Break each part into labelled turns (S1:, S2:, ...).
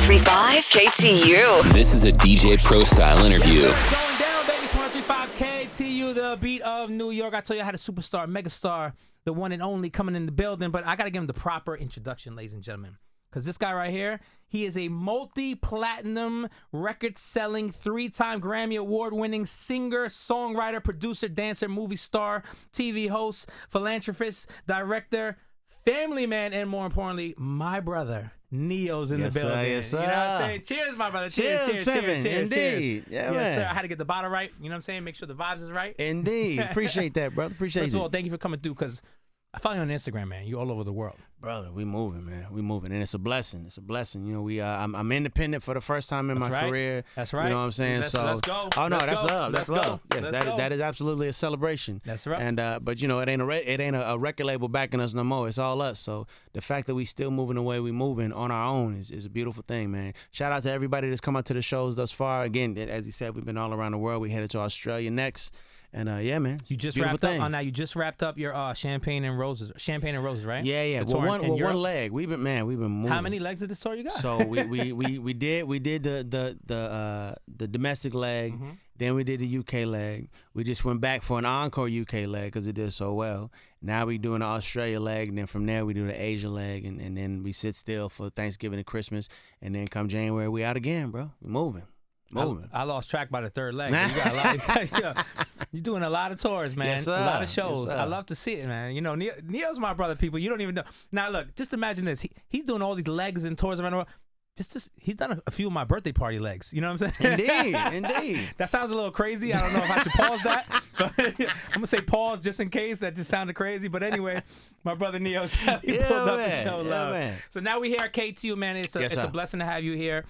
S1: 1035 KTU.
S2: This is a DJ Pro style interview.
S3: Going down, baby. 1035 KTU, the beat of New York. I told you I had a superstar, megastar, the one and only coming in the building, but I got to give him the proper introduction, ladies and gentlemen. Because this guy right here, he is a multi-platinum, record-selling, 3-time Grammy Award-winning singer, songwriter, producer, dancer, movie star, TV host, philanthropist, director, family man, and more importantly, my brother. Neo's in the building.
S4: Yes, sir.
S3: You know what I'm saying? Cheers, my brother. Cheers.
S4: Indeed.
S3: Cheers.
S4: Yeah,
S3: Yes,
S4: man.
S3: sir. I had to get the bottle right. You know what I'm saying? Make sure the vibes is right.
S4: Indeed. Appreciate that, brother. Appreciate
S3: First
S4: it.
S3: of all, thank you for coming through because I follow you on Instagram, man. You're all over the world.
S4: Brother, we moving, man. We moving, and it's a blessing. It's a blessing. You know, I'm independent for the first time in
S3: That's
S4: my
S3: right.
S4: career.
S3: That's right.
S4: You know what I'm saying?
S3: Let's go.
S4: Oh no,
S3: Let's
S4: that's
S3: go.
S4: love. That's
S3: Let's
S4: love.
S3: go.
S4: Yes,
S3: Let's go.
S4: that is absolutely a celebration.
S3: That's right.
S4: And but you know, it ain't a record label backing us no more. It's all us. So the fact that we still moving the way we moving on our own is a beautiful thing, man. Shout out to everybody that's come out to the shows thus far. Again, as he said, we've been all around the world. We headed to Australia next. And yeah, man.
S3: You just
S4: beautiful
S3: wrapped up.
S4: things.
S3: Now you just wrapped up your Champagne and Roses, right?
S4: Yeah.
S3: The tour
S4: Well,
S3: in Europe?
S4: one leg. We've been moving.
S3: How many legs of this tour you got?
S4: So we did the domestic leg, then we did the UK leg. We just went back for an encore UK leg because it did so well. Now we doing the Australia leg, and then from there we do the Asia leg, and then we sit still for Thanksgiving and Christmas, and then come January we out again, bro. We moving.
S3: I lost track by the third leg. You got a lot. You're doing a lot of tours, man.
S4: Yes, sir.
S3: A lot of shows.
S4: Yes, sir.
S3: I love to see it, man. You know, Neo's my brother. People, you don't even know. Now, look, just imagine this. He's doing all these legs and tours around the world. He's done a few of my birthday party legs. You know what I'm saying?
S4: Indeed.
S3: That sounds a little crazy. I don't know if I should pause that. But I'm gonna say pause just in case. That just sounded crazy. But anyway, my brother Neo's pulled up to show love.
S4: Man.
S3: So now we here at KTU, man. It's
S4: Yes,
S3: a
S4: sir.
S3: blessing to have you here.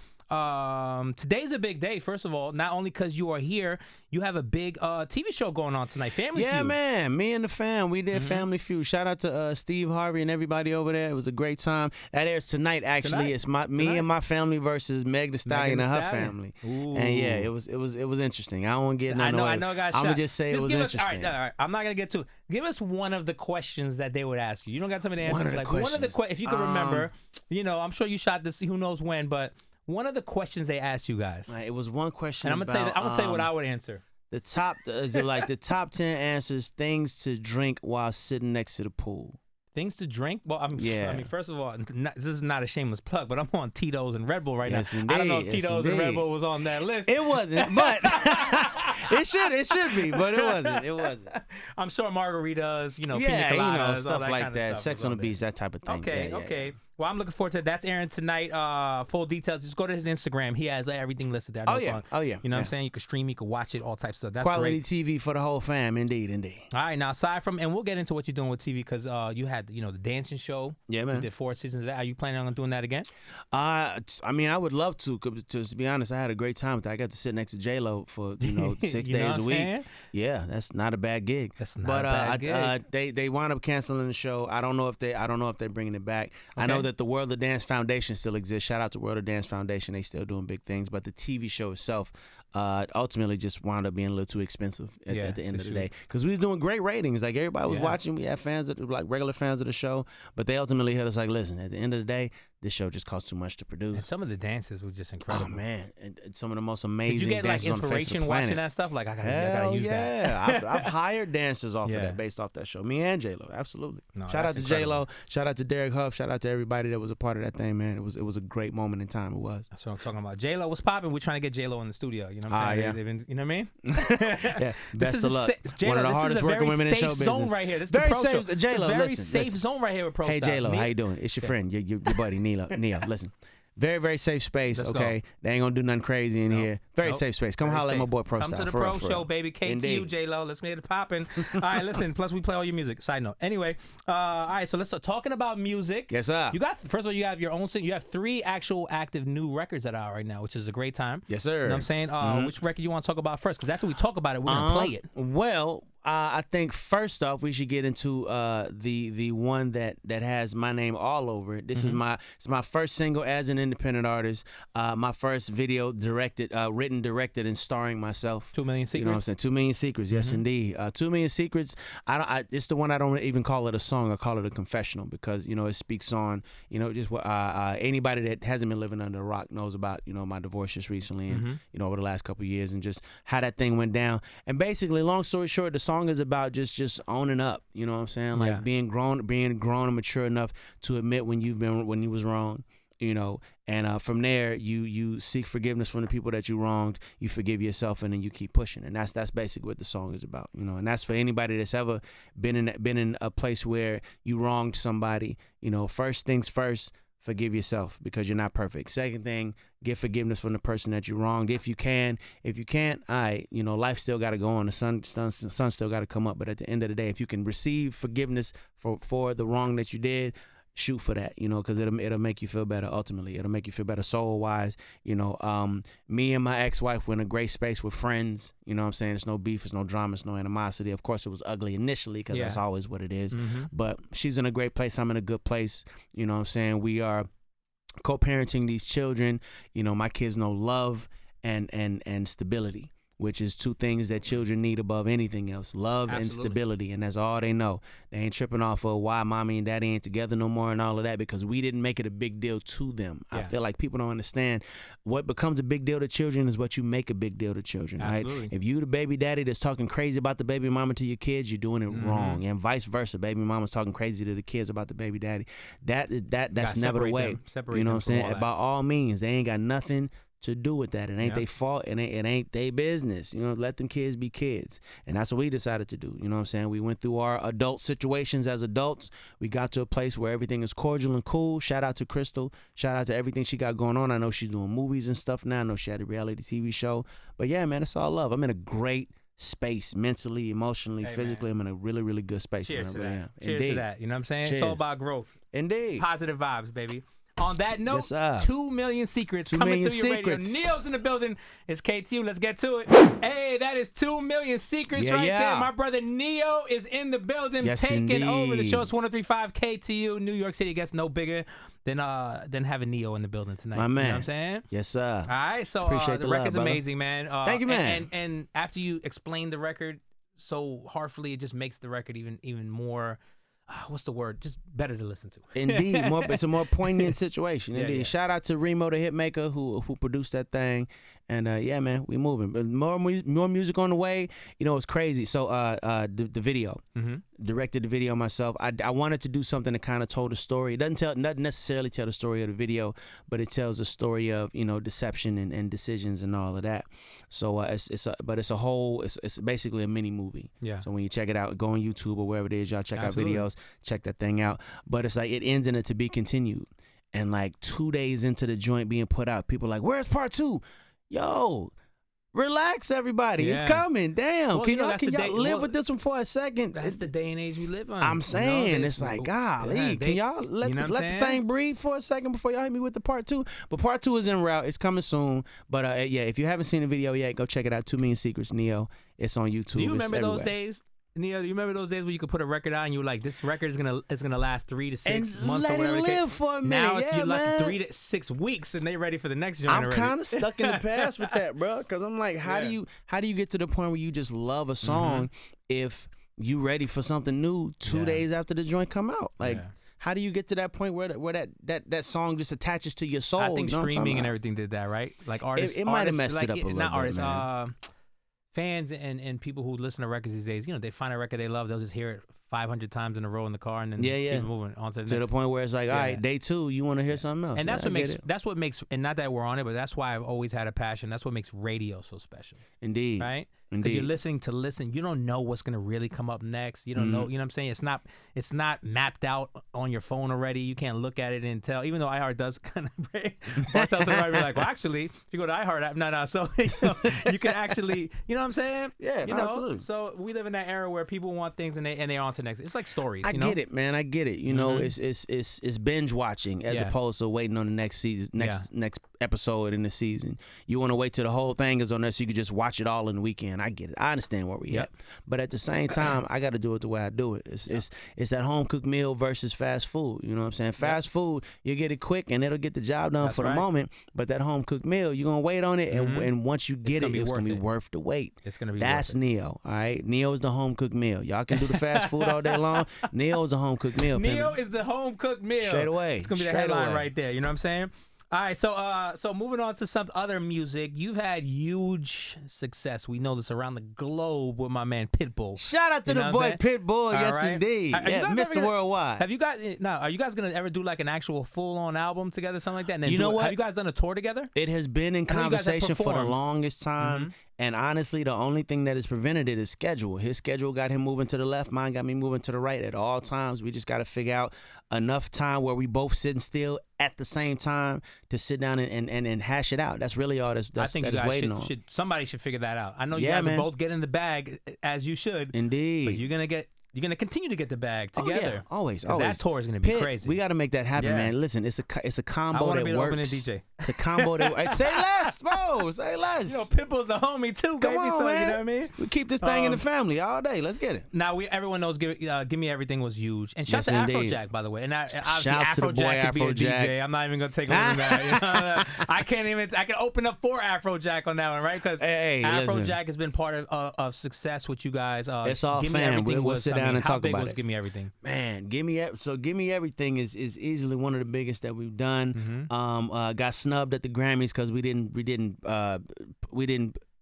S3: Today's a big day. First of all, not only because you are here, you have a big TV show going on tonight, Family Feud.
S4: Yeah, man. Me and the fam, we did Family Feud. Shout out to Steve Harvey and everybody over there. It was a great time. That airs tonight. Actually,
S3: Tonight?
S4: it's me and my family versus Meg Thee Stallion
S3: Thee
S4: and her
S3: Stallion.
S4: family.
S3: Ooh.
S4: And yeah, it was interesting. I don't want to get.
S3: I know, guys.
S4: I'm gonna just say it was interesting.
S3: All right. I'm not gonna get to it. Give us one of the questions that they would ask you. You don't got some of the answers.
S4: One of the questions.
S3: If you can remember, you know, I'm sure you shot this. Who knows when? But one of the questions they asked you guys.
S4: It was one question.
S3: And I'm gonna tell you what I would answer.
S4: The top is it like the top 10 answers, things to drink while sitting next to the pool.
S3: Things to drink? Well, I mean, first of all, this is not a shameless plug, but I'm on Tito's and Red Bull right
S4: Yes,
S3: now.
S4: indeed.
S3: I don't know if
S4: Yes,
S3: Tito's and Red
S4: indeed.
S3: Bull was on that list.
S4: It wasn't, but it should be, but it wasn't. It wasn't.
S3: I'm sure margaritas, pina
S4: Yeah,
S3: coladas, all
S4: stuff
S3: that
S4: like
S3: kind of
S4: that.
S3: stuff
S4: Sex
S3: was
S4: on the
S3: there.
S4: beach, that type of thing.
S3: Okay,
S4: Yeah,
S3: okay.
S4: yeah.
S3: Well, I'm looking forward to it. That's airing tonight. Full details. Just go to his Instagram. He has everything listed there.
S4: Oh,
S3: No
S4: yeah.
S3: song.
S4: Oh, yeah.
S3: You know what I'm
S4: Yeah.
S3: saying? You can stream, you can watch it, all types of stuff. That's
S4: Quality
S3: great.
S4: TV for the whole fam, indeed.
S3: All right, now aside from, and we'll get into what you're doing with TV because you had, the dancing show.
S4: Yeah,
S3: You
S4: man.
S3: did 4 seasons of that. Are you planning on doing that again?
S4: I mean, I would love to. 'Cause to be honest, I had a great time with that. I got to sit next to J Lo for 6
S3: You know
S4: days
S3: what
S4: a
S3: I'm
S4: week.
S3: saying?
S4: Yeah, that's not a bad gig.
S3: That's not
S4: but,
S3: a bad gig.
S4: they wound up canceling the show. I don't know if they're bringing it back. I know
S3: Okay.
S4: that the World of Dance Foundation still exists. Shout out to World of Dance Foundation. They still doing big things. But the TV show itself ultimately just wound up being a little too expensive at the end
S3: to
S4: of the
S3: shoot.
S4: day. Because we was doing great ratings. Like everybody was
S3: Yeah.
S4: watching. We had fans like regular fans of the show. But they ultimately hit us like, listen, at the end of the day, this show just costs too much to produce.
S3: And some of the dances were just incredible.
S4: Oh man, and some of the most
S3: Did
S4: amazing
S3: you get like
S4: dancers on the face of
S3: inspiration
S4: the planet.
S3: watching that stuff? Like I gotta
S4: Hell
S3: use that.
S4: yeah, I've hired dancers off
S3: Yeah.
S4: of that, based off that show. Me and J Lo, absolutely.
S3: No,
S4: Shout out
S3: that's
S4: to J Lo,
S3: incredible.
S4: shout out to Derek Huff, shout out to everybody that was a part of that thing, man. It was a great moment in time. It was.
S3: That's what I'm talking about. J Lo was popping. We're trying to get J Lo in the studio. You know what I'm saying?
S4: yeah.
S3: They've been, you know what I mean?
S4: Yeah,
S3: This
S4: best
S3: is
S4: of luck.
S3: J-Lo,
S4: One of the
S3: this
S4: hardest
S3: is a
S4: working
S3: very
S4: women in show
S3: safe
S4: business.
S3: zone right here. This is
S4: Very
S3: the pro
S4: safe.
S3: show.
S4: J Lo,
S3: It's a very
S4: listen,
S3: safe
S4: listen.
S3: zone right here with Pro
S4: Hey
S3: Style.
S4: J Lo,
S3: Me?
S4: how you doing? It's your friend, your buddy Neo. Listen. Very, very safe space,
S3: Let's
S4: okay?
S3: go.
S4: They ain't gonna do nothing crazy in here. Very
S3: Nope.
S4: safe space. Come
S3: Very
S4: holler at my
S3: safe.
S4: boy Pro
S3: Come
S4: Style.
S3: to the
S4: for
S3: Pro
S4: real, for
S3: Show,
S4: real.
S3: baby. KTU,
S4: Indeed.
S3: J Lo. Let's get it popping. All right, listen. Plus, we play all your music. Side note. Anyway, all right. So let's start talking about music.
S4: Yes, sir.
S3: You got first of all, you have your own. You have 3 actual active new records that are out right now, which is a great time.
S4: Yes, sir.
S3: You know what I'm saying? Which record you want to talk about first? Because after we talk about it, we're gonna play it.
S4: Well, I think first off we should get into the one that has my name all over it. This is my first single as an independent artist. My first video written, directed, and starring myself.
S3: 2 Million Secrets.
S4: You know what I'm saying? 2 Million Secrets. Yes, indeed. 2 Million Secrets. It's the one I don't even call it a song. I call it a confessional because it speaks on just what anybody that hasn't been living under a rock knows about my divorce just recently and over the last couple of years and just how that thing went down. And basically, long story short, the song is about just owning up. You know what I'm saying? Like being grown and mature enough to admit when you was wrong. And from there you seek forgiveness from the people that you wronged, you forgive yourself, and then you keep pushing. And that's basically what the song is about, and that's for anybody that's ever been in a place where you wronged somebody. First things first, forgive yourself because you're not perfect. Second thing, get forgiveness from the person that you wronged if you can. If you can't, all right, life still got to go on. The sun still got to come up. But at the end of the day, if you can receive forgiveness for the wrong that you did, shoot for that, because it'll make you feel better. Ultimately, it'll make you feel better soul wise. Me and my ex-wife were in a great space with friends. You know what I'm saying? It's no beef, it's no drama, it's no animosity. Of course, it was ugly initially because that's always what it is. But she's in a great place. I'm in a good place. You know what I'm saying? We are co-parenting these children. My kids know love and stability, which is two things that children need above anything else, love and stability. And that's all they know. They ain't tripping off of why mommy and daddy ain't together no more and all of that because we didn't make it a big deal to them. I feel like people don't understand what becomes a big deal to children is what you make a big deal to children, right? If you the baby daddy that's talking crazy about the baby mama to your kids, you're doing it wrong. And vice versa, baby mama's talking crazy to the kids about the baby daddy. That's never the way. You know what I'm saying? By all means, they ain't got nothing to do with that. It ain't their fault. It ain't their business. Let them kids be kids. And that's what we decided to do. You know what I'm saying? We went through our adult situations as adults. We got to a place where everything is cordial and cool. Shout out to Crystal. Shout out to everything she got going on. I know she's doing movies and stuff now. I know she had a reality TV show. But yeah, man, it's all love. I'm in a great space mentally, emotionally, physically. I'm in a really, really good space.
S3: Cheers to that.
S4: Am.
S3: Cheers to that. You know what I'm saying?
S4: Cheers.
S3: It's all about growth.
S4: Indeed.
S3: Positive vibes, baby. On that note,
S4: Yes,
S3: 2 Million Secrets coming through your radio. Neo's in the building. It's KTU. Let's get to it. Hey, that is 2 Million Secrets there. My brother Neo is in the building, taking over the show. It's 103.5 KTU. New York City gets no bigger than having Neo in the building tonight.
S4: My man.
S3: You know what I'm saying?
S4: Yes, sir.
S3: All right, so
S4: Appreciate
S3: the
S4: the
S3: record's
S4: love,
S3: amazing, man.
S4: Thank you, man.
S3: And after you explain the record so heartfully, it just makes the record even more... what's the word? Just better to listen to.
S4: Indeed, it's a more poignant situation. Indeed.
S3: Yeah.
S4: Shout out to Remo, the hitmaker, who produced that thing. And yeah, man, we moving. But more music on the way. It's crazy. So the video, directed the video myself. I wanted to do something that kind of told a story. It doesn't necessarily tell the story of the video, but it tells a story of deception and decisions and all of that. So it's basically a mini movie.
S3: Yeah.
S4: So when you check it out, go on YouTube or wherever it is, y'all check out videos, check that thing out. But it's like it ends in a to be continued. And like 2 days into the joint being put out, people are like, "Where's part 2?" Yo, relax, everybody. It's coming. Damn.
S3: Well,
S4: can y'all live with this one for a second?
S3: That's the day and age we live on.
S4: I'm saying, it's like, golly, can y'all let the thing breathe for a second before y'all hit me with the part 2? But part 2 is en route. It's coming soon. But yeah, if you haven't seen the video yet, go check it out. 2 Million Secrets, Neo. It's on YouTube.
S3: Do you remember those days? Neo, do you remember those days where you could put a record out and you were like, this record is gonna last 3 to 6 months or whatever?
S4: And let it live for a minute.
S3: Now you're like 3 to 6 weeks and they ready for the next joint.
S4: I'm kind of stuck in the past with that, bro. Because I'm like, how do you get to the point where you just love a song if you ready for something new 2 days after the joint come out? Like. How do you get to that point where that song just attaches to your soul?
S3: I think streaming and everything did that, right? Like artists,
S4: it might have messed it up a little bit.
S3: Not artists, fans and people who listen to records these days, they find a record they love, they'll just hear it 500 times in a row in the car and then keep moving on to the
S4: point where it's like, all right, day 2, you want to hear something else.
S3: And that's what makes, and not that we're on it, but that's why I've always had a passion. That's what makes radio so special.
S4: Indeed.
S3: Right? Because you're listening to listen. You don't know what's going to really come up next. You don't know, you know what I'm saying? It's not mapped out on your phone already. You can't look at it and tell, even though iHeart does kind of break. Or tell somebody, be like, well, actually, if you go to iHeart app, no. So, you can actually, you know what I'm saying?
S4: Yeah,
S3: absolutely. So we live in that era where people want things and they're on to to next. It's like stories.
S4: I
S3: you know?
S4: get it, man. I get it. You know, it's binge watching as
S3: Yeah.
S4: opposed to waiting on the next season, next episode in the season. You want to wait till the whole thing is on there so you can just watch it all in the weekend. I get it. I understand where we at, but at the same time, I got to do it the way I do it. It's that home cooked meal versus fast food. You know what I'm saying? Fast food, you get it quick and it'll get the job done for the moment. But that home cooked meal, you're gonna wait on it, and once you get it's gonna be worth the wait.
S3: It's gonna be.
S4: That's
S3: worth it.
S4: Neo. All right, Neo is the home cooked meal. Y'all can do the fast food all day long. Neo is the home cooked meal.
S3: Neo is the home cooked meal.
S4: Straight away.
S3: It's gonna be the headline right there. You know what I'm saying? All right, so moving on to some other music, you've had huge success. We know this around the globe with my man Pitbull.
S4: Shout out to the boy Pitbull, yes indeed. Yeah, Mr. Worldwide.
S3: Have you guys are you guys gonna ever do like an actual full on album together, something like that? And then
S4: you know what?
S3: Have you guys done a tour together?
S4: It has been in conversation for the longest time. And honestly, the only thing that has prevented it is schedule. His schedule got him moving to the left. Mine got me moving to the right at all times. We just got to figure out enough time where we both sitting still at the same time to sit down and hash it out. That's really all that's
S3: I think
S4: that
S3: you
S4: is
S3: guys
S4: waiting on.
S3: somebody should figure that out. I know you guys are both getting the bag as you should.
S4: Indeed.
S3: But you're gonna continue to get the bag together.
S4: Oh, yeah. Always.
S3: That tour is gonna be crazy.
S4: We got to make that happen, man. Listen, it's a combo
S3: I wanna
S4: that
S3: be the
S4: works.
S3: opening DJ.
S4: It's a combo that say less, bro. Say less.
S3: You know, Pitbull's the homie too, baby.
S4: Come on,
S3: so
S4: man.
S3: you know what I mean?
S4: We keep this thing in the family all day. Let's get it.
S3: Now everyone knows Give Me Everything was huge. And shout out to Afrojack, by the way. And obviously
S4: Shouts to the boy
S3: Afrojack could be a
S4: Afrojack.
S3: DJ. I'm not even gonna take over that. You know? I can open up for Afrojack on that one, right? Because Afrojack has been part of success with you guys.
S4: It's all
S3: Give Me
S4: fam.
S3: Everything
S4: We'll
S3: was,
S4: sit down and
S3: how
S4: talk
S3: big
S4: about
S3: was
S4: it.
S3: Give Me Everything?
S4: Man, Give Me Everything is easily one of the biggest that we've done. Got snubbed at the Grammys because we didn't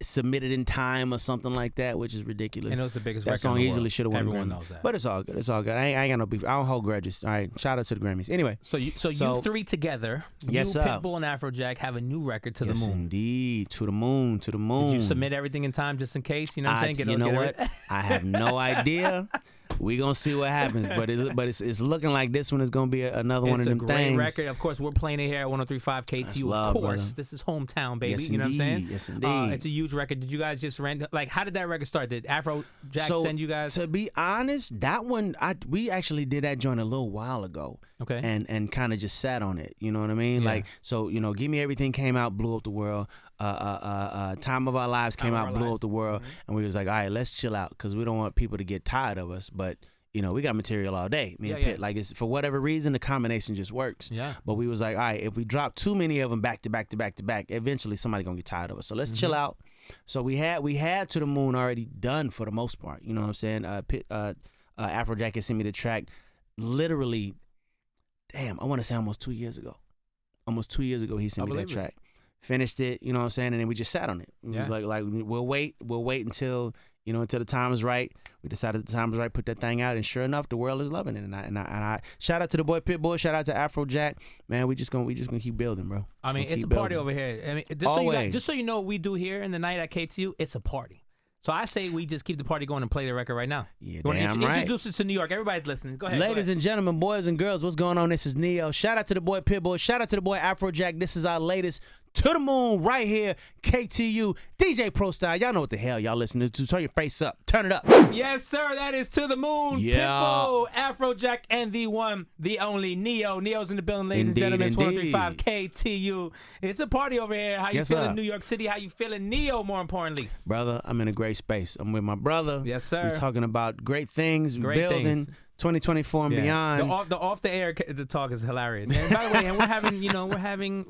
S4: submit it in time or something like that, which is ridiculous.
S3: And it was the biggest
S4: that
S3: record
S4: song
S3: in the
S4: easily
S3: world.
S4: should have won.
S3: Everyone
S4: a Grammy.
S3: knows that.
S4: But it's all good. It's all good. I ain't got no beef. I don't hold grudges. All right. Shout out to the Grammys. Anyway.
S3: So you three together,
S4: yes,
S3: you, Pitbull, and Afrojack have a new record, To the Moon.
S4: Yes, indeed. To the moon. To the moon.
S3: Did you submit everything in time just in case? You know what I'm saying?
S4: You know what? I have no idea. We gonna see what happens, but it's looking like this one is gonna be another one of them things.
S3: It's a great record. Of course, we're playing it here at 103.5 KTU.
S4: Love,
S3: of course,
S4: brother.
S3: this is hometown, baby.
S4: Yes,
S3: you know what I'm saying?
S4: Yes, indeed.
S3: It's a huge record. Did you guys just how did that record start? Did Afrojack send you guys?
S4: To be honest, that one we actually did that joint a little while ago.
S3: Okay.
S4: And kind of just sat on it. You know what I mean?
S3: Yeah.
S4: Like, so, you know, Give Me Everything came out, blew up the world. Time of Our Lives came out, blew up the world. And we was like, all right, let's chill out because we don't want people to get tired of us. But you know, we got material all day. Me and Pitt. Like, it's for whatever reason, the combination just works.
S3: Yeah.
S4: But we was like, all right, if we drop too many of them back to back to back to back, eventually somebody gonna get tired of us. So let's chill out. So we had To the Moon already done for the most part. You know what I'm saying? Afrojack had sent me the track literally, I want to say almost 2 years ago. Almost 2 years ago he sent me that track. Finished it, you know what I'm saying? And then we just sat on it. It was like we'll wait until until the time is right. We decided the time was right, put that thing out, and sure enough, the world is loving it. And I shout out to the boy Pitbull, shout out to Afrojack. Man, we just gonna keep building, bro.
S3: I mean, it's a party over here. I mean, just so you know what we do here in the night at KTU, it's a party. So I say we just keep the party going and play the record right now.
S4: Yeah,
S3: you want
S4: damn
S3: to
S4: right.
S3: introduce it to New York. Everybody's listening. Go ahead.
S4: Ladies and gentlemen, boys and girls, what's going on? This is Neo. Shout out to the boy Pitbull. Shout out to the boy Afrojack. This is our latest To the Moon right here, KTU, DJ Pro Style. Y'all know what the hell y'all listening to. Turn your face up. Turn it up.
S3: Yes, sir. That is To the Moon.
S4: Yeah.
S3: Pitbull, Afrojack, and the one, the only Neo. Neo's in the building, ladies
S4: Indeed,
S3: and gentlemen. It's
S4: indeed.
S3: 103.5 KTU. It's a party over here. How you
S4: Yes,
S3: feeling,
S4: sir.
S3: New York City? How you feeling, Neo, more importantly?
S4: Brother, I'm in a great space. I'm with my brother.
S3: Yes, sir.
S4: We're talking about great things,
S3: Great
S4: building,
S3: things.
S4: 2024 and beyond.
S3: The off the air the talk is hilarious. And by the way, and we're having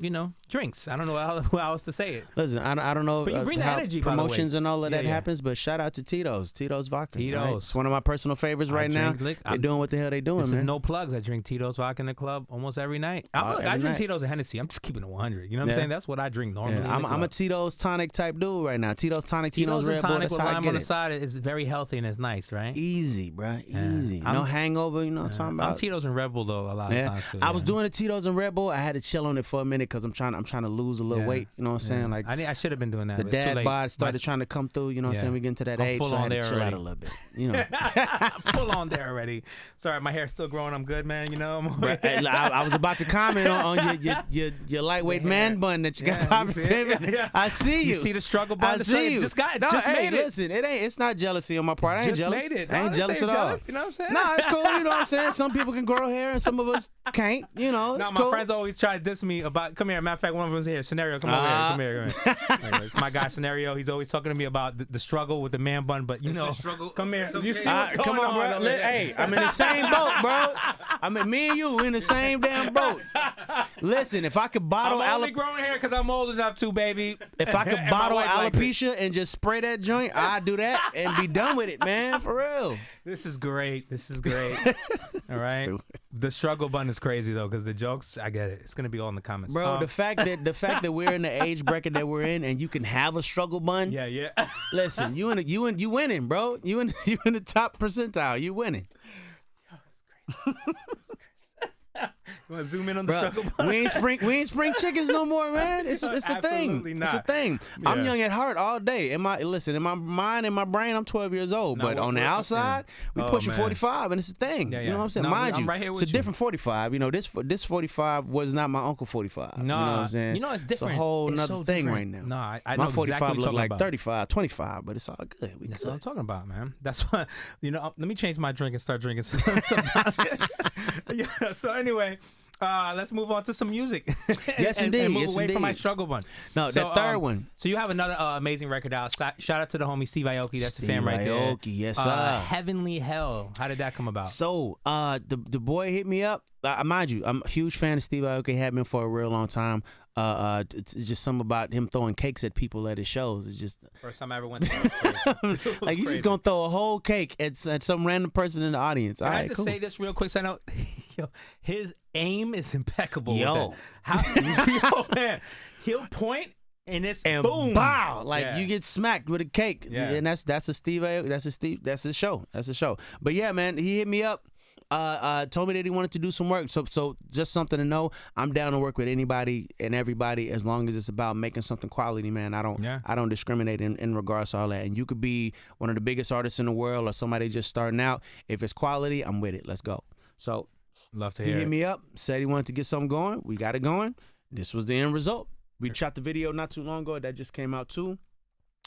S3: drinks. I don't know how else to say it.
S4: Listen, I don't know
S3: But you bring the
S4: how
S3: energy, by the way.
S4: promotions and all of that
S3: Yeah.
S4: happens, but shout out to Tito's Vodka.
S3: Tito's.
S4: Right? It's one of my personal favorites right now. They're doing what the hell they doing,
S3: This
S4: man.
S3: is no plugs. I drink Tito's vodka in the club almost every night. I
S4: Every
S3: drink
S4: night.
S3: Tito's and Hennessy. I'm just keeping it 100. You know what I'm
S4: Yeah.
S3: saying? That's what I drink normally.
S4: Yeah,
S3: in the
S4: I'm a
S3: club.
S4: Tito's tonic type dude right now. Tito's tonic,
S3: Tito's
S4: Red
S3: and
S4: Bull.
S3: tonic
S4: That's
S3: with
S4: how I
S3: lime
S4: get
S3: on the
S4: it.
S3: side is very healthy and it's nice, right?
S4: Easy, bruh. Easy.
S3: I'm-
S4: No hangover. You know what I'm talking about?
S3: I'm Tito's and Red Bull though a lot of times too.
S4: I was doing the Tito's and Red Bull. I had to chill on it for a minute because I'm trying to lose a little weight. You know what I'm saying? Like
S3: I should have been doing that.
S4: the
S3: but it's too
S4: dad
S3: late.
S4: bod started trying to come through. You know what I'm saying? We getting to that
S3: I'm
S4: age,
S3: full
S4: so I
S3: on
S4: had to
S3: there
S4: chill out
S3: already.
S4: a little bit. You know.
S3: Full on there already. Sorry, my hair's still growing. I'm good, man. You know.
S4: I was about to comment on your lightweight man bun that you got popping. I see you.
S3: You see the struggle bun?
S4: I see you.
S3: Just got it.
S4: No,
S3: Just
S4: hey,
S3: made it.
S4: listen, it's not jealousy on my part. I ain't
S3: Just
S4: jealous.
S3: made it.
S4: I ain't
S3: No,
S4: jealous
S3: this
S4: at
S3: ain't
S4: all.
S3: jealous, you know what I'm saying?
S4: No, it's cool. You know what I'm saying? Some people can grow hair and some of us can't. You know,
S3: No,
S4: it's
S3: my
S4: cool.
S3: friends always try to diss me about. Come here. Matter of fact, one of them's here. Scenario. Come over here. Come here. It's my guy Scenario. He's always talking to me about the struggle with the man bun. But you know, come here. You see what's going
S4: Come on, bro.
S3: over there.
S4: Hey, I'm in the same boat, bro. I mean, me and you in the same damn boat. Listen, if I could bottle
S3: I'm only growing hair because I'm old enough to, baby.
S4: if I could
S3: And my
S4: bottle
S3: wife likes it.
S4: alopecia and just spray that joint, I'd do that and be done with it, man. For real.
S3: This is great. This is great. All right.
S4: Stupid.
S3: The struggle bun is crazy though, because the jokes, I get it. It's gonna be all in the comments,
S4: Bro, the fact that we're in the age bracket that we're in and you can have a struggle bun.
S3: yeah.
S4: Listen, you winning, bro. You in the top percentile. You winning.
S3: You want to zoom in on the
S4: Bruh,
S3: struggle bun?
S4: we ain't spring chickens no more, man. It's a thing.
S3: Absolutely not.
S4: It's a thing. I'm
S3: Yeah.
S4: young at heart all day. In my mind and my brain, I'm 12 years old.
S3: No,
S4: but on the
S3: we're-
S4: outside, we
S3: Oh,
S4: pushing
S3: man.
S4: 45, and it's a thing.
S3: Yeah,
S4: You know what I'm saying?
S3: No,
S4: Mind
S3: I'm
S4: you,
S3: right here
S4: it's
S3: with
S4: a
S3: you.
S4: different 45. You know, this 45 was not my uncle 45.
S3: No,
S4: you know what I'm saying?
S3: You know it's different.
S4: It's a whole
S3: It's
S4: nother
S3: so
S4: thing
S3: different.
S4: right now.
S3: No, I
S4: my
S3: know
S4: 45
S3: exactly what
S4: look
S3: you're
S4: like
S3: talking about.
S4: 35, 25, but it's all good. We
S3: That's
S4: good.
S3: what I'm talking about, man. That's why, let me change my drink and start drinking some. Yeah. So anyway, let's move on to some music.
S4: Yes,
S3: and
S4: indeed.
S3: move
S4: Yes,
S3: away from my
S4: indeed.
S3: struggle one.
S4: No,
S3: So,
S4: that third one.
S3: So you have another amazing record out. Shout out to the homie Steve Aoki. That's the fan right there.
S4: Aoki, yes, sir.
S3: Heavenly Hell. How did that come about?
S4: So, the boy hit me up. Mind you, I'm a huge fan of Steve Aoki. Had been for a real long time. It's just something about him throwing cakes at people at his shows. It's just
S3: First time I ever went to one.
S4: like you just gonna throw a whole cake at some random person in the audience. All
S3: I
S4: right,
S3: have to
S4: cool.
S3: say this real quick so I know his aim is impeccable.
S4: Yo.
S3: with that. Yo, man, he'll point and it's
S4: and
S3: boom.
S4: bow, like
S3: Yeah.
S4: you get smacked with a cake.
S3: Yeah.
S4: And that's a Steve Aoki. That's a show. That's a show. But yeah, man, he hit me up. Told me that he wanted to do some work. So just something to know. I'm down to work with anybody and everybody as long as it's about making something quality, man. I don't discriminate in regards to all that. And you could be one of the biggest artists in the world or somebody just starting out. If it's quality, I'm with it. Let's go. So
S3: Love to
S4: he
S3: hear
S4: hit
S3: it.
S4: me up, said he wanted to get something going. We got it going. This was the end result. We shot the video not too long ago that just came out too.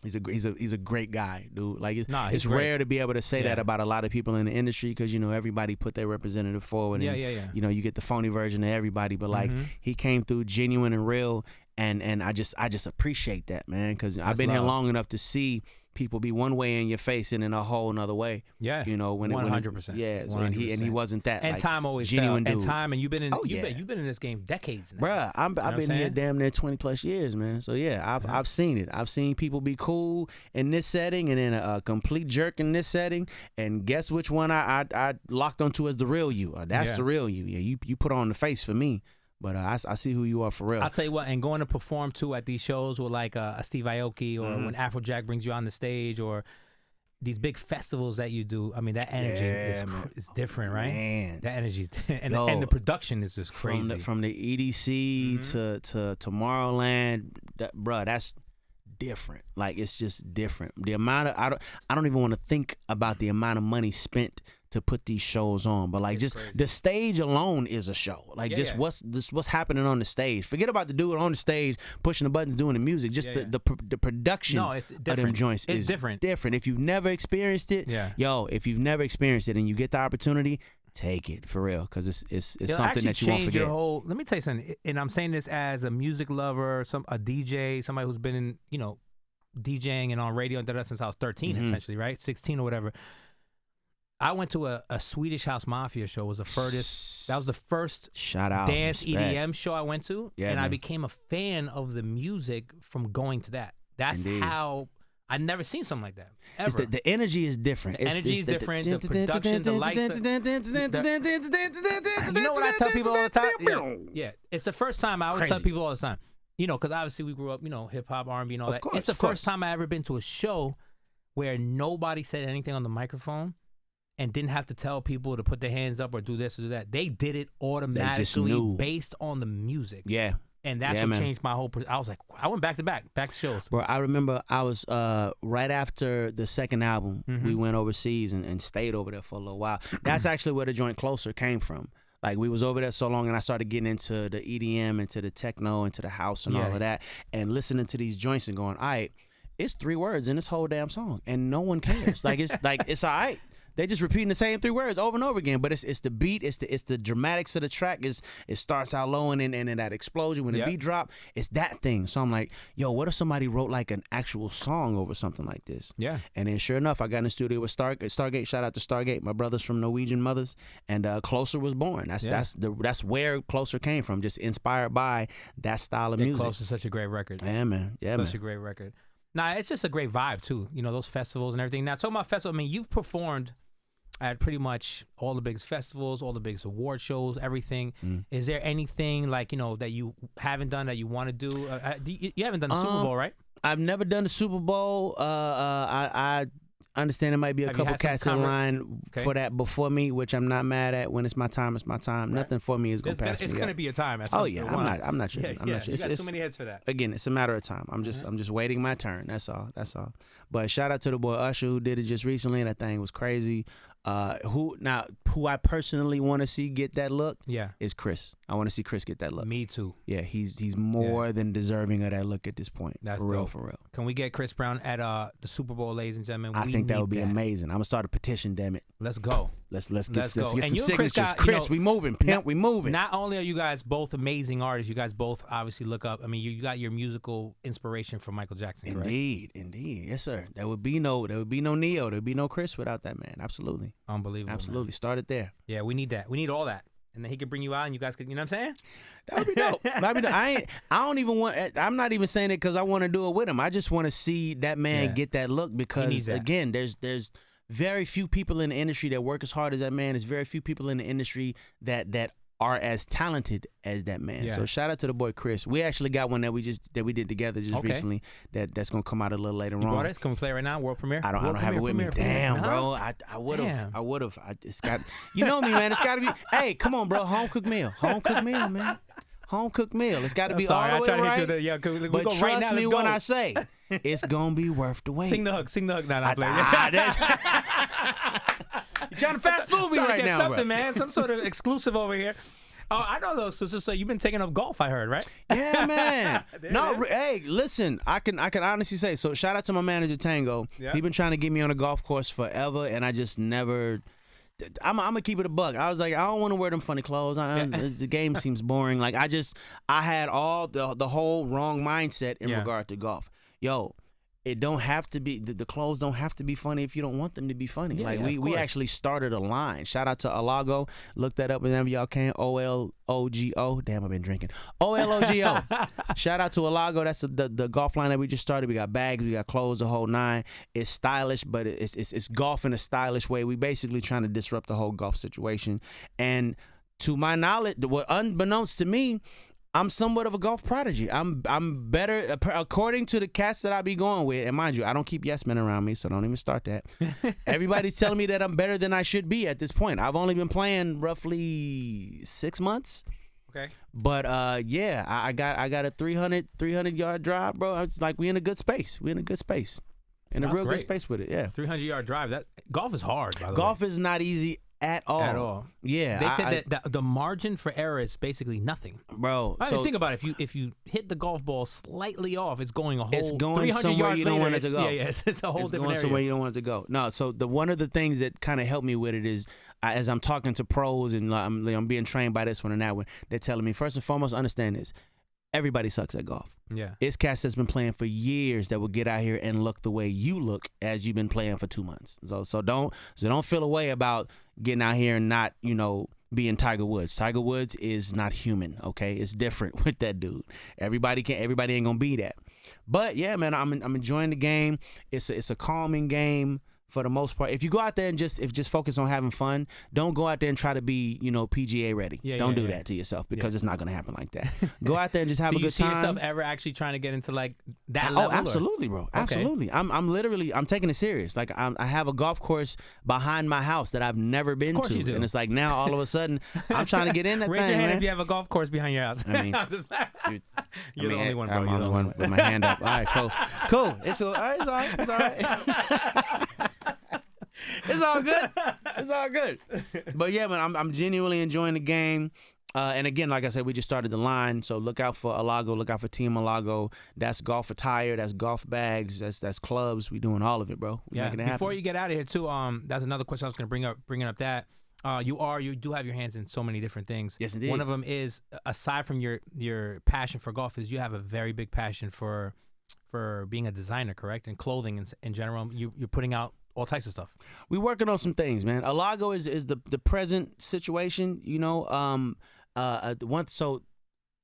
S4: He's a great guy, dude. Like
S3: he's
S4: it's
S3: great.
S4: rare to be able to say that
S3: Yeah.
S4: about a lot of people in the industry because everybody put their representative forward. And,
S3: Yeah.
S4: you get the phony version of everybody, but like he came through genuine and real, and I just appreciate that, man, because I've been here
S3: love.
S4: long enough to see people be one way in your face and in a whole another way.
S3: Yeah.
S4: When
S3: 100%.
S4: Yeah,
S3: 100%.
S4: and he wasn't that.
S3: And
S4: like,
S3: time always
S4: genuine
S3: tells.
S4: dude.
S3: And time, and you've been in
S4: Oh, yeah.
S3: you've been in this game decades now.
S4: Bruh, I've
S3: what I'm
S4: been here
S3: saying?
S4: damn near 20 plus years, man. So yeah, I've seen it. I've seen people be cool in this setting and then a complete jerk in this setting. And guess which one I locked onto as the real you? That's
S3: Yeah.
S4: the real you. Yeah, you put on the face for me, but I see who you are for real.
S3: I'll tell you what, and going to perform too at these shows with like a Steve Aoki or
S4: Mm-hmm.
S3: when Afrojack brings you on the stage or these big festivals that you do. I mean, that energy is different, right?
S4: Man.
S3: That energy and
S4: Yo,
S3: the production is just crazy.
S4: From the EDC to Tomorrowland, bruh, that's different. Like it's just different. The amount of I don't even want to think about the amount of money spent to put these shows on, but like just the stage alone is a show. Like what's happening on the stage. Forget about the dude on the stage pushing the buttons doing the music. Just the production
S3: it's
S4: of them
S3: different.
S4: joints
S3: It's
S4: is
S3: different.
S4: If you've never experienced it, if you've never experienced it and you get the opportunity, take it for real because it's
S3: It'll
S4: something
S3: actually
S4: that you won't
S3: change
S4: forget.
S3: your whole. Let me tell you something, and I'm saying this as a music lover, a DJ, somebody who's been in DJing and on radio and that since I was 13, essentially, right, 16 or whatever. I went to a Swedish House Mafia show. That was the first
S4: Shout out,
S3: dance
S4: respect.
S3: EDM show I went to,
S4: Yeah,
S3: and I
S4: man.
S3: became a fan of the music from going to that. That's
S4: Indeed.
S3: how I'd never seen something like that
S4: It's
S3: ever.
S4: the energy is different.
S3: The energy is different, the production, the lights, You know what I tell people all the time? Yeah. It's the first time I always tell
S4: Crazy.
S3: people all the time. Because obviously we grew up, hip hop, R&B, and all
S4: Of
S3: that.
S4: course,
S3: It's the
S4: of course.
S3: first time I ever been to a show where nobody said anything on the microphone, and didn't have to tell people to put their hands up or do this or do that. They did it automatically
S4: knew.
S3: based on the music.
S4: Yeah.
S3: And that's
S4: Yeah,
S3: what
S4: man.
S3: changed my whole. I was like, I went back to shows.
S4: Bro, I remember I was right after the second album, we went overseas and stayed over there for a little while. That's actually where the joint Closer came from. Like, we was over there so long, and I started getting into the EDM, into the techno, into the house and all of that, and listening to these joints and going, all right, it's 3 words in this whole damn song, and no one cares. It's all right. They just repeating the same 3 words over and over again, but it's the beat, it's the dramatics of the track. It starts out low and then that explosion when the beat drop. It's that thing. So I'm like, yo, what if somebody wrote like an actual song over something like this?
S3: Yeah.
S4: And then sure enough, I got in the studio with Stargate. Shout out to Stargate, my brothers from Norwegian mothers, and Closer was born. That's where Closer came from, just inspired by that style of music.
S3: Closer is such a great record.
S4: Yeah, man. Yeah,
S3: Such a great record. Nah, it's just a great vibe too. You know, those festivals and everything. Now, talking about festivals, I mean, you've performed at pretty much all the biggest festivals, all the biggest award shows, everything. Is there anything like, you know, that you haven't done that you want to do? You haven't done the Super Bowl, right?
S4: I've never done the Super Bowl. I understand there might be a
S3: Have you
S4: couple
S3: had some
S4: cats in line for that before me, which I'm not mad at. When it's my time, it's my time.
S3: Right.
S4: Nothing for me is going to pass me.
S3: It's going to be a time.
S4: Oh yeah, I'm not tripping. I'm not tripping.
S3: You got too many hits for that.
S4: Again, it's a matter of time. I'm just waiting my turn. That's all. But shout out to the boy Usher who did it just recently. That thing was crazy. Who I personally want to see get that look is Chris. I want to see Chris get that look.
S3: Me too.
S4: Yeah, he's more than deserving of that look at this point.
S3: That's
S4: for real,
S3: dope.
S4: for real.
S3: Can we get Chris Brown at the Super Bowl, ladies and gentlemen?
S4: I think that would be amazing. I'm gonna start a petition. Damn it.
S3: Let's go.
S4: Let's get
S3: go.
S4: some
S3: And you and
S4: signatures.
S3: Chris
S4: Chris, we moving. Pimp, we moving.
S3: Not only are you guys both amazing artists, you guys both obviously look up. I mean, you got your musical inspiration from Michael Jackson, correct?
S4: Indeed, yes, sir. There would be no Neo. There would be no Chris without that man. Absolutely,
S3: Unbelievable.
S4: absolutely.
S3: Man.
S4: Started there.
S3: Yeah, we need that. We need all that, and then he could bring you out, and you guys could. You know what I'm saying?
S4: That would be dope. That'd be dope. I don't even want. I'm not even saying it because I want to do it with him. I just want to see that man get that look because again, there's very few people in the industry that work as hard as that man. There's very few people in the industry that are as talented as that man.
S3: Yeah.
S4: So shout out to the boy Chris. We actually got one that we did together recently. That's gonna come out a little later on.
S3: Brought it? Can we play it right now? World premiere?
S4: I don't have it with me. Damn, bro. I would have. It's got. You know me, man. It's got to be. Hey, come on, bro. Home cooked meal, man. Home cooked meal. It's got to be all the way right. But trust me when I say it's gonna be worth the wait.
S3: Sing the hook. Nah, I'm playing.
S4: You're trying to fast food me right now,
S3: something,
S4: bro.
S3: man. Some sort of exclusive over here. Oh, I know those. So you've been taking up golf, I heard, right?
S4: Yeah, man. Hey, listen, I can honestly say, so shout out to my manager, Tango.
S3: Yeah.
S4: He been trying to get me on a golf course forever, and I just never... I'm going to keep it a buck. I was like, I don't want to wear them funny clothes. The game seems boring. Like, I had all the whole wrong mindset in regard to golf. Yo, it don't have to be, the clothes don't have to be funny if you don't want them to be funny. We actually started a line. Shout out to Alago. Look that up whenever y'all can. OLOGO. Damn, I've been drinking. OLOGO. Shout out to Alago. That's the golf line that we just started. We got bags, we got clothes, the whole nine. It's stylish, but it's golf in a stylish way. We basically trying to disrupt the whole golf situation. And to my knowledge, unbeknownst to me, I'm somewhat of a golf prodigy. I'm better, according to the cats that I be going with. And mind you, I don't keep yes men around me, so don't even start that. Everybody's telling me that I'm better than I should be at this point. I've only been playing roughly 6 months.
S3: Okay.
S4: But yeah, I got a 300 yard drive, bro. It's like we in a good space. In a real good space with it. Yeah.
S3: 300-yard drive. That golf is hard. By the way.
S4: Golf is not easy at all. Yeah.
S3: They said that the margin for error is basically nothing.
S4: Bro,
S3: I mean, think about it. If you hit the golf ball slightly off, it's going a whole.
S4: It's going
S3: 300
S4: somewhere
S3: yards
S4: you don't
S3: later,
S4: want it to go.
S3: Yeah, it's a whole different area.
S4: Somewhere you don't want it to go. No, so one of the things that kind of helped me with it is as I'm talking to pros and I'm being trained by this one and that one, they're telling me first and foremost, understand this. Everybody sucks at golf.
S3: Yeah.
S4: It's cats that's been playing for years that will get out here and look the way you look as you've been playing for 2 months. So don't feel a way about getting out here and not, being Tiger Woods. Tiger Woods is not human, okay? It's different with that dude. Everybody ain't gonna be that. But yeah, man, I'm enjoying the game. It's a calming game for the most part. If you go out there and just focus on having fun, don't go out there and try to be, PGA ready. Don't do that to yourself because it's not going to happen like that. Go out there and just have a good time.
S3: Do you see yourself ever actually trying to get into like that level?
S4: Oh, absolutely, bro. Absolutely. I'm taking it serious. Like I have a golf course behind my house that I've never been to.
S3: You do.
S4: And it's like now all of a sudden I'm trying to get in that
S3: Raise
S4: thing,
S3: your hand
S4: man.
S3: if you have a golf course behind your house.
S4: I mean,
S3: you're the only one, bro.
S4: I'm the only one with my hand up. All right, cool. It's all right. It's all right. It's all good. It's all good. But yeah, man, I'm genuinely enjoying the game. And again, like I said, we just started the line, so look out for Alago, look out for Team Alago. That's golf attire, that's golf bags, that's clubs. We doing all of it, bro. We're making it happen.
S3: Before you get out of here, too, that's another question I was going to bring up. Bringing up that you do have your hands in so many different things.
S4: Yes, indeed.
S3: One of them is, aside from your passion for golf, is you have a very big passion for being a designer, correct? And clothing in general. You're putting out all types of stuff.
S4: We working on some things, man. Alago is the present situation,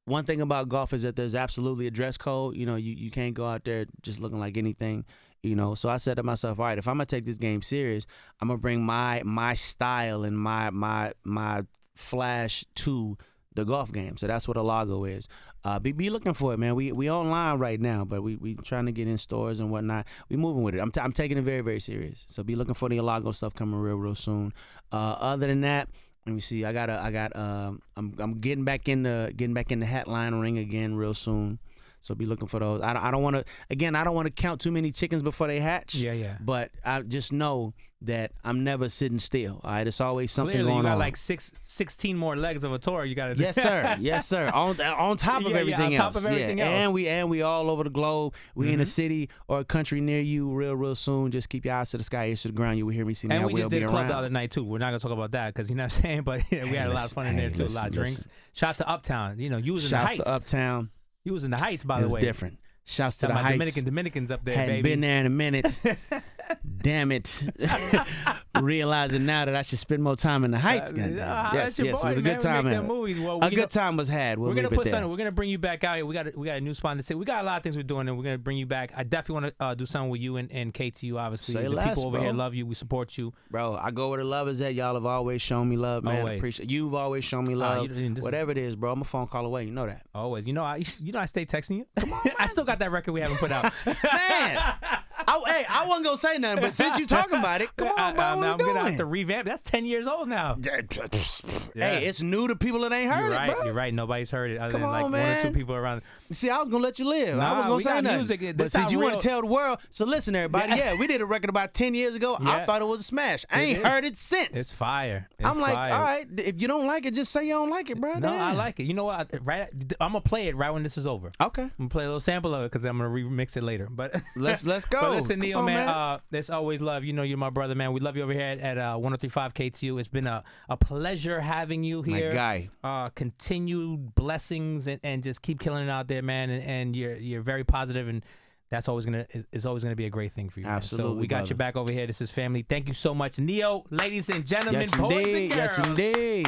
S4: One thing about golf is that there's absolutely a dress code. You can't go out there just looking like anything. So I said to myself, all right, if I'm gonna take this game serious, I'm gonna bring my style and my flash to the golf game. So that's what Alago is. Be looking for it, man. We online right now, but we trying to get in stores and whatnot. We moving with it. I'm taking it very, very serious. So be looking for the Alago stuff coming real soon. Other than that, let me see. I'm getting back in the hat line ring again real soon. So be looking for those. I don't want to count too many chickens before they hatch.
S3: Yeah.
S4: But I just know that I'm never sitting still. All right, it's always something
S3: Clearly,
S4: going
S3: you got
S4: on.
S3: like 16 more legs of a tour. You got to do.
S4: Yes, sir. On top of everything else.
S3: On top of everything else.
S4: And we all over the globe. We in a city or a country near you real soon. Just keep your eyes to the sky, ears to the ground. You will hear me sing.
S3: And we just did a club
S4: around.
S3: the other night too. We're not gonna talk about that because you know what I'm saying. But we had a lot of fun in there too. A lot of drinks. Shout to Uptown. You was in the Heights.
S4: Shouts to Uptown.
S3: You was in the Heights, by the way.
S4: It's different. Shouts to the Heights.
S3: Dominicans up there,
S4: Hadn't
S3: baby.
S4: been there in a minute. Damn it. Realizing now that I should spend more time in the Heights. Yes, it was a good time. A good time was had.
S3: We're gonna put something. We're gonna bring you back out here. We got a new spot in the city. We got a lot of things we're doing, and we're gonna bring you back. I definitely want to do something with you and KTU. Obviously,
S4: Say
S3: the
S4: less,
S3: people over
S4: bro.
S3: here love you. We support you,
S4: bro. I go where the love is at. Y'all have always shown me love, man.
S3: Always.
S4: Appreciate. You've always shown me love. Whatever it is, bro. I'm a phone call away. You know that.
S3: Always. I stay texting you. Come on, I still got that record we haven't put out.
S4: Man. I wasn't gonna say nothing, but since you talking about it, come on, bro.
S3: I'm gonna have to revamp. That's 10 years old now.
S4: Hey, it's new to people that ain't heard it, bro.
S3: You're right. Nobody's heard it other
S4: Come
S3: than like
S4: on,
S3: one or two
S4: man.
S3: people around.
S4: See, I was gonna let you live.
S3: Nah,
S4: I wasn't
S3: we
S4: gonna say
S3: got
S4: nothing.
S3: music.
S4: But
S3: This
S4: since
S3: not
S4: you want
S3: real.
S4: to tell the world, so listen, everybody. Yeah, we did a record about 10 years ago. I thought it was a smash. I ain't heard it since.
S3: It's fire.
S4: I'm like,
S3: fire.
S4: all right, if you don't like it, just say you don't like it, bro.
S3: No,
S4: Damn.
S3: I like it. You know what? I'm gonna play it right when this is over.
S4: Okay.
S3: I'm gonna play a little sample of it because I'm gonna remix it later. But
S4: let's go.
S3: But listen,
S4: Come
S3: Neo,
S4: on,
S3: man. There's always love. You're my brother, man. We love you over here at 103.5 KTU. It's been a pleasure having you here.
S4: My guy.
S3: Continued blessings and just keep killing it out there, man. And you're very positive, and that's always gonna be a great thing for you.
S4: Absolutely.
S3: Man. So we got your back over here. This is family. Thank you so much, Neo, ladies and gentlemen,
S4: Yes,
S3: boys
S4: indeed.
S3: and girls.
S4: Yes, indeed.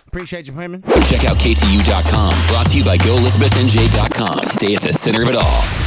S4: Appreciate you, Herman.
S2: Check out KTU.com. Brought to you by GoElizabethnJ.com. Stay at the center of it all.